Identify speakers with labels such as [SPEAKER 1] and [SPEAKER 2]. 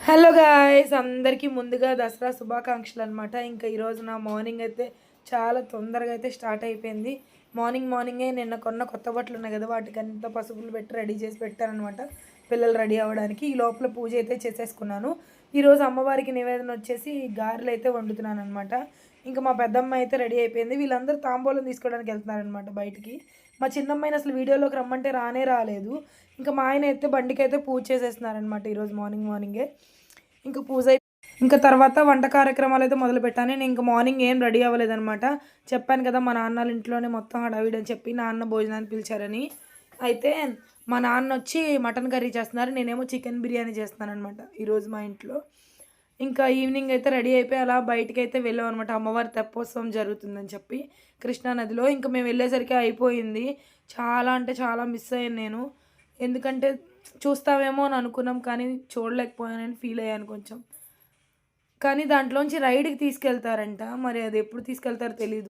[SPEAKER 1] Hello guys, అందరికీ ముందుగా దసరా శుభాకాంక్షలు అనమాట. ఇంకా ఈరోజు నా మార్నింగ్ అయితే చాలా తొందరగా అయితే స్టార్ట్ అయిపోయింది. మార్నింగే నిన్న కొన్న కొత్త బట్టలు ఉన్నాయి కదా, వాటికి అంతా పసుపులు పెట్టి రెడీ చేసి పెట్టారనమాట పిల్లలు రెడీ అవ్వడానికి. ఈ లోపల పూజ అయితే చేసేసుకున్నాను. ఈరోజు అమ్మవారికి నివేదన వచ్చేసి గారెలు అయితే వండుతున్నాను అనమాట. ఇంకా మా పెద్దమ్మ అయితే రెడీ అయిపోయింది. వీళ్ళందరూ తాంబూలం తీసుకోవడానికి వెళ్తున్నారనమాట బయటికి. మా చిన్నమ్మాయిని అసలు వీడియోలోకి రమ్మంటే రానే రాలేదు. ఇంకా మా ఆయన అయితే బండికైతే పూజ చేసేస్తున్నారనమాట ఈరోజు మార్నింగే. ఇంకా పూజ ఇంకా తర్వాత వంట కార్యక్రమాలు అయితే మొదలుపెట్టాను. నేను ఇంకా మార్నింగ్ ఏం రెడీ అవ్వలేదనమాట. చెప్పాను కదా మా నాన్నల ఇంట్లోనే మొత్తం హడావిడి అని చెప్పి నాన్న భోజనాన్ని పిలిచారని. అయితే మా నాన్న వచ్చి మటన్ కర్రీ చేస్తున్నారు, నేనేమో చికెన్ బిర్యానీ చేస్తున్నాను అనమాట ఈరోజు మా ఇంట్లో. ఇంకా ఈవినింగ్ అయితే రెడీ అయిపోయి అలా బయటికి అయితే వెళ్ళాం అనమాట. అమ్మవారి తెప్పోత్సవం జరుగుతుందని చెప్పి కృష్ణానదిలో. ఇంకా మేము వెళ్ళేసరికి అయిపోయింది. చాలా అంటే చాలా మిస్ అయ్యాను నేను. ఎందుకంటే చూస్తావేమో అని అనుకున్నాం, కానీ చూడలేకపోయానని ఫీల్ అయ్యాను కొంచెం. కానీ దాంట్లోంచి రైడ్కి తీసుకెళ్తారంట, మరి అది ఎప్పుడు తీసుకెళ్తారో తెలీదు.